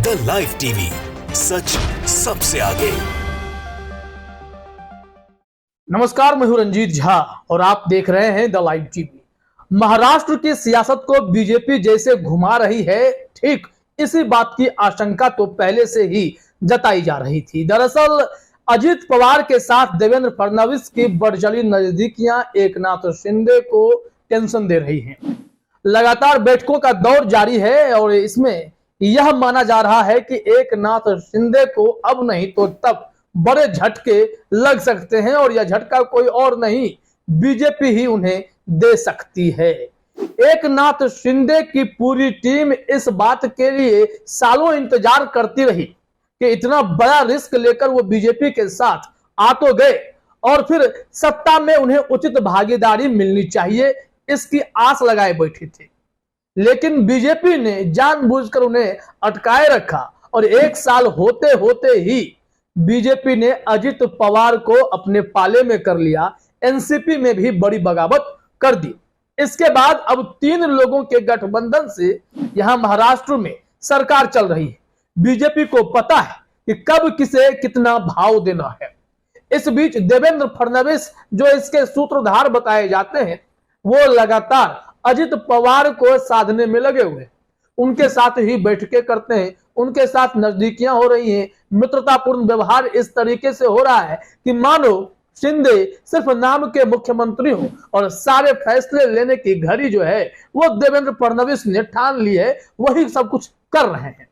The live TV, सच सबसे आगे। नमस्कार, मैं हूं रंजीत झा और आप देख रहे हैं द लाइव टीवी। महाराष्ट्र की सियासत को बीजेपी जैसे घुमा रही है, ठीक इसी बात की आशंका तो पहले से ही जताई जा रही थी। दरअसल अजित पवार के साथ देवेंद्र फडणवीस की बढ़ चली नजदीकियां एकनाथ शिंदे को टेंशन दे रही हैं। लगातार बैठकों का दौर जारी है और इसमें यह माना जा रहा है कि एकनाथ शिंदे को अब नहीं तो तब बड़े झटके लग सकते हैं और यह झटका कोई और नहीं, बीजेपी ही उन्हें दे सकती है। एकनाथ शिंदे की पूरी टीम इस बात के लिए सालों इंतजार करती रही कि इतना बड़ा रिस्क लेकर वो बीजेपी के साथ आ तो गए और फिर सत्ता में उन्हें उचित भागीदारी मिलनी चाहिए, इसकी आस लगाए बैठी थी। लेकिन बीजेपी ने जानबूझकर उन्हें अटकाए रखा और एक साल होते होते ही बीजेपी ने अजित पवार को अपने पाले में कर लिया, एनसीपी में भी बड़ी बगावत कर दी। इसके बाद अब 3 लोगों के गठबंधन से यहां महाराष्ट्र में सरकार चल रही है। बीजेपी को पता है कि कब किसे कितना भाव देना है। इस बीच देवेंद्र फडणवीस, जो इसके सूत्रधार बताए जाते हैं, वो लगातार अजित पवार को साधने में लगे हुए, उनके साथ ही बैठकें करते हैं, उनके साथ नजदीकियां हो रही हैं, मित्रतापूर्ण व्यवहार इस तरीके से हो रहा है कि मानो शिंदे सिर्फ नाम के मुख्यमंत्री हो और सारे फैसले लेने की घड़ी जो है वो देवेंद्र फडणवीस ने ठान ली है, वही सब कुछ कर रहे हैं।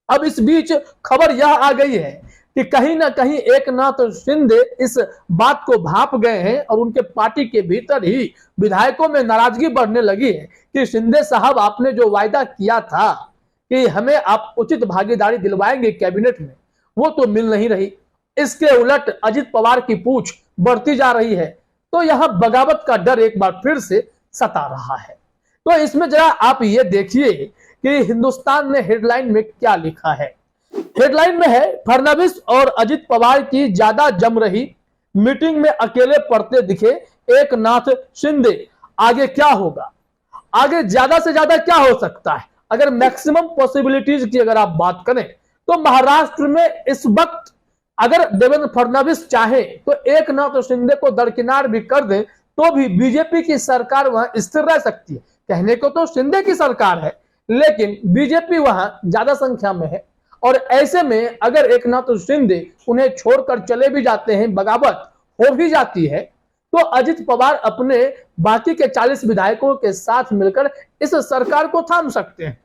अब इस बीच खबर यह आ गई है कि कहीं ना कहीं एकनाथ शिंदे इस बात को भाप गए हैं और उनके पार्टी के भीतर ही विधायकों में नाराजगी बढ़ने लगी है कि शिंदे साहब, आपने जो वायदा किया था कि हमें आप उचित भागीदारी दिलवाएंगे कैबिनेट में, वो तो मिल नहीं रही। इसके उलट अजित पवार की पूछ बढ़ती जा रही है, तो यहां बगावत का डर एक बार फिर से सता रहा है। तो इसमें जरा आप ये देखिए कि हिंदुस्तान ने हेडलाइन में क्या लिखा है। हेडलाइन में है, फडणवीस और अजित पवार की ज्यादा जम रही, मीटिंग में अकेले पड़ते दिखे एकनाथ शिंदे, आगे क्या होगा? आगे ज्यादा से ज्यादा क्या हो सकता है? अगर मैक्सिमम पॉसिबिलिटीज की अगर आप बात करें तो महाराष्ट्र में इस वक्त अगर देवेंद्र फडणवीस चाहे तो एकनाथ शिंदे को दरकिनार भी कर दे तो भी बीजेपी की सरकार वहां स्थिर रह सकती है। कहने को तो शिंदे की सरकार है, लेकिन बीजेपी वहां ज्यादा संख्या में है और ऐसे में अगर एकनाथ शिंदे उन्हें छोड़कर चले भी जाते हैं, बगावत हो भी जाती है, तो अजित पवार अपने बाकी के 40 विधायकों के साथ मिलकर इस सरकार को थाम सकते हैं।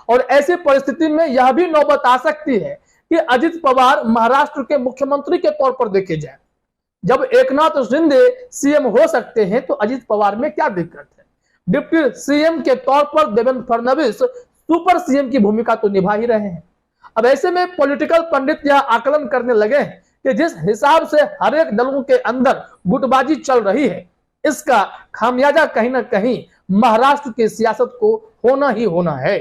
और ऐसी परिस्थिति में यह भी नौबत आ सकती है कि अजित पवार महाराष्ट्र के मुख्यमंत्री के तौर पर देखे जाए। जब एकनाथ शिंदे सीएम हो सकते हैं तो अजित पवार में क्या दिक्कत है? डिप्टी सीएम के तौर पर देवेंद्र फडणवीस सुपर सीएम की भूमिका तो निभा ही रहे हैं। अब ऐसे में पॉलिटिकल पंडित यह आकलन करने लगे हैं कि जिस हिसाब से हर एक दलों के अंदर गुटबाजी चल रही है, इसका खामियाजा कहीं ना कहीं महाराष्ट्र की सियासत को होना ही होना है।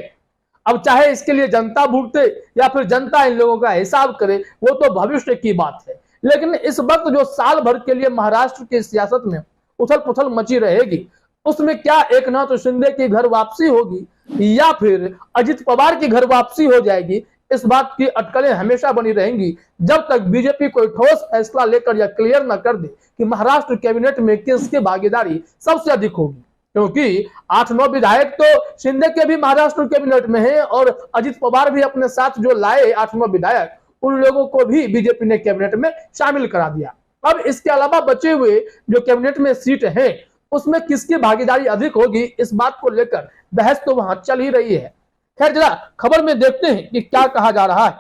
अब चाहे इसके लिए जनता भुगते या फिर जनता इन लोगों का हिसाब करे, वो तो भविष्य की बात है। लेकिन इस वक्त जो साल भर के लिए महाराष्ट्र की सियासत में उथल पुथल मची रहेगी, उसमें क्या एकनाथ शिंदे की घर वापसी होगी या फिर अजित पवार की घर वापसी हो जाएगी, इस बात की अटकलें हमेशा बनी रहेंगी जब तक बीजेपी कोई ठोस फैसला लेकर या क्लियर न कर दे कि महाराष्ट्र कैबिनेट में किसकी भागीदारी सबसे अधिक होगी। क्योंकि 8-9 विधायक तो शिंदे के भी महाराष्ट्र कैबिनेट में हैं और अजित पवार भी अपने साथ जो लाए 8-9 विधायक, उन लोगों को भी बीजेपी ने कैबिनेट में शामिल करा दिया। अब इसके अलावा बचे हुए जो कैबिनेट में सीट है, उसमें किसकी भागीदारी अधिक होगी, इस बात को लेकर बहस तो वहां चल ही रही है। खैर, जरा खबर में देखते हैं कि क्या कहा जा रहा है।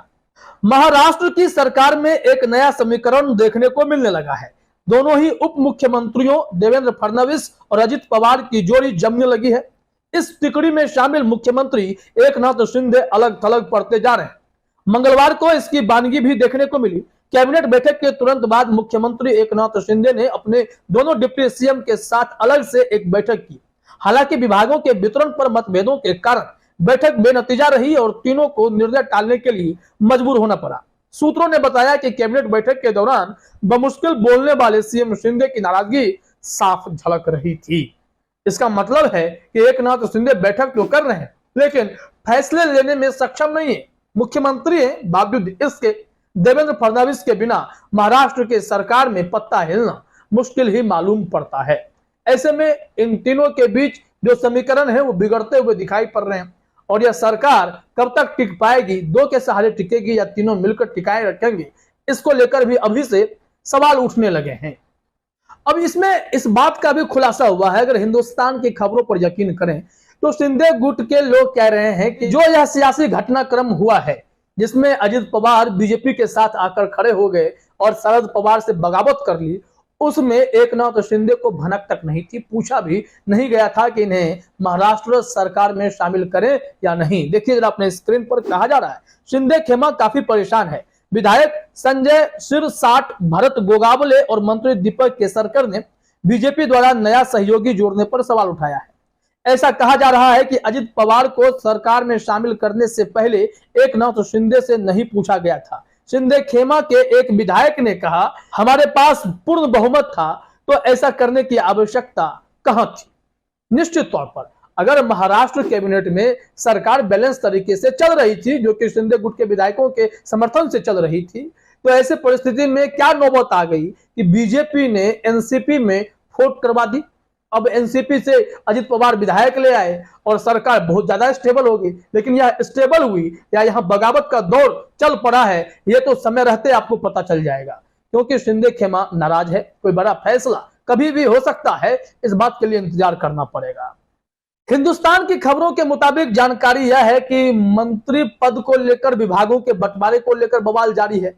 महाराष्ट्र की सरकार में एक नया समीकरण देखने को मिलने लगा है। दोनों ही उप मुख्यमंत्रियों देवेंद्र फडणवीस और अजित पवार की जोड़ी जमने लगी है। इस टिकड़ी में शामिल मुख्यमंत्री एकनाथ शिंदे अलग थलग पड़ते जा रहे हैं। मंगलवार को इसकी बानगी भी देखने को मिली। कैबिनेट बैठक के तुरंत बाद मुख्यमंत्री एकनाथ शिंदे ने अपने दोनों डिप्टी सीएम के साथ अलग से एक बैठक की। हालांकि विभागों के वितरण पर मतभेदों के कारण बैठक बेनतीजा रही और तीनों को निर्णय टालने के लिए मजबूर होना पड़ा। सूत्रों ने बताया कि कैबिनेट बैठक के दौरान बमुश्किल बोलने वाले सीएम शिंदे की नाराजगी साफ झलक रही थी। इसका मतलब है कि एकनाथ शिंदे बैठक तो कर रहे हैं लेकिन फैसले लेने में सक्षम नहीं है। मुख्यमंत्री हैं, बावजूद इसके देवेंद्र फडणवीस के बिना महाराष्ट्र के सरकार में पत्ता हिलना मुश्किल ही मालूम पड़ता है। ऐसे में इन तीनों के बीच जो समीकरण है वो बिगड़ते हुए दिखाई पड़ रहे हैं और यह सरकार कब तक टिक पाएगी, दो के सहारे टिकेगी या तीनों मिलकर टिकाए रखेंगे, इसको लेकर भी अभी से सवाल उठने लगे हैं। अब इसमें इस बात का भी खुलासा हुआ है, अगर हिंदुस्तान की खबरों पर यकीन करें तो शिंदे गुट के लोग कह रहे हैं कि जो यह सियासी घटनाक्रम हुआ है जिसमें अजित पवार बीजेपी के साथ आकर खड़े हो गए और शरद पवार से बगावत कर ली, उसमें एकनाथ शिंदे को भनक तक नहीं थी, पूछा भी नहीं गया था कि इन्हें महाराष्ट्र सरकार में शामिल करें या नहीं। देखिए जरा अपने स्क्रीन पर कहा जा रहा है, शिंदे खेमा काफी परेशान है। विधायक संजय सिरसाट, भरत गोगावले और मंत्री दीपक केसरकर ने बीजेपी द्वारा नया सहयोगी जोड़ने पर सवाल उठाया है। ऐसा कहा जा रहा है कि अजित पवार को सरकार में शामिल करने से पहले एकनाथ शिंदे से नहीं पूछा गया था। शिंदे खेमा के एक विधायक ने कहा, हमारे पास पूर्ण बहुमत था तो ऐसा करने की आवश्यकता कहां थी। निश्चित तौर पर अगर महाराष्ट्र कैबिनेट में सरकार बैलेंस तरीके से चल रही थी, जो कि शिंदे गुट के विधायकों के समर्थन से चल रही थी, तो ऐसे परिस्थिति में क्या नौबत आ गई कि बीजेपी ने एनसीपी में फोट करवा दी। अब एनसीपी से अजित पवार विधायक ले आए और सरकार बहुत ज्यादा स्टेबल होगी, लेकिन यह स्टेबल हुई या यहां बगावत का दौर चल पड़ा है, यह तो समय रहते आपको पता चल जाएगा, क्योंकि शिंदे खेमा नाराज है। कोई बड़ा फैसला कभी भी हो सकता है, इस बात के लिए इंतजार करना पड़ेगा। हिंदुस्तान की खबरों के मुताबिक जानकारी यह है कि मंत्री पद को लेकर, विभागों के बंटवारे को लेकर बवाल जारी है।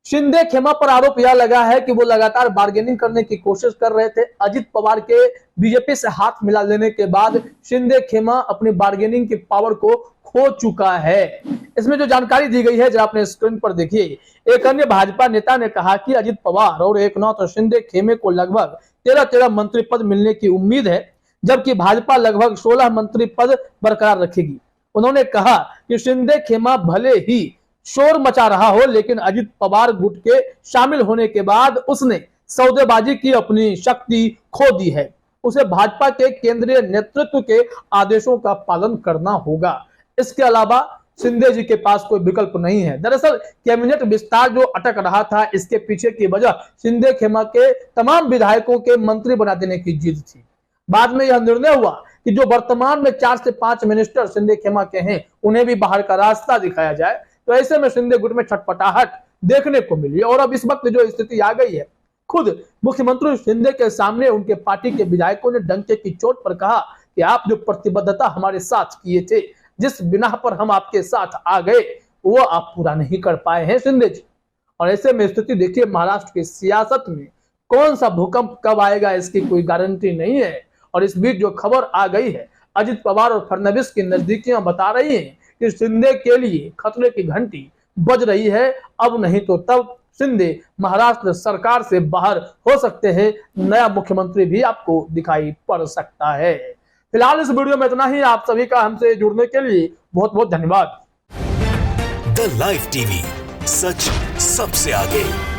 शिंदे खेमा पर आरोप यह लगा है कि वो लगातार बार्गेनिंग करने की कोशिश कर रहे थे। अजित पवार के बीजेपी से हाथ मिला लेने के बाद शिंदे खेमा अपनी बार्गेनिंग की पावर को खो चुका है। इसमें जो जानकारी दी गई है जरा अपने स्क्रीन पर देखिए। एक अन्य भाजपा नेता ने कहा कि अजित पवार और एकनाथ शिंदे खेमे को लगभग 13 मंत्री पद मिलने की उम्मीद है, जबकि भाजपा लगभग 16 मंत्री पद बरकरार रखेगी। उन्होंने कहा कि शिंदे खेमा भले ही शोर मचा रहा हो, लेकिन अजित पवार गुट के शामिल होने के बाद उसने सौदेबाजी की अपनी शक्ति खो दी है। उसे भाजपा के केंद्रीय नेतृत्व के आदेशों का पालन करना होगा। इसके अलावा शिंदे जी के पास कोई विकल्प नहीं है। दरअसल कैबिनेट विस्तार जो अटक रहा था, इसके पीछे की वजह शिंदे खेमा के तमाम विधायकों के मंत्री बना देने की जिद थी। बाद में यह निर्णय हुआ कि जो वर्तमान में 4 से 5 मिनिस्टर शिंदे खेमा के हैं, उन्हें भी बाहर का रास्ता दिखाया जाए। तो ऐसे में शिंदे गुट में छटपटाहट देखने को मिली और अब इस वक्त जो स्थिति आ गई है, खुद मुख्यमंत्री शिंदे के सामने उनके पार्टी के विधायकों ने डंके की चोट पर कहा कि आप जो प्रतिबद्धता हमारे साथ किए थे, जिस बिना पर हम आपके साथ आ गए, वो आप पूरा नहीं कर पाए हैं शिंदे जी। और ऐसे में स्थिति देखिए, महाराष्ट्र की सियासत में कौन सा भूकंप कब आएगा इसकी कोई गारंटी नहीं है। और इस बीच जो खबर आ गई है, अजित पवार और फडणवीस की नजदीकियां बता रही हैं कि शिंदे के लिए खतरे की घंटी बज रही है। अब नहीं तो तब शिंदे महाराष्ट्र सरकार से बाहर हो सकते हैं, नया मुख्यमंत्री भी आपको दिखाई पड़ सकता है। फिलहाल इस वीडियो में इतना ही। आप सभी का हमसे जुड़ने के लिए बहुत बहुत धन्यवाद। द लाइव टीवी, सच सबसे आगे।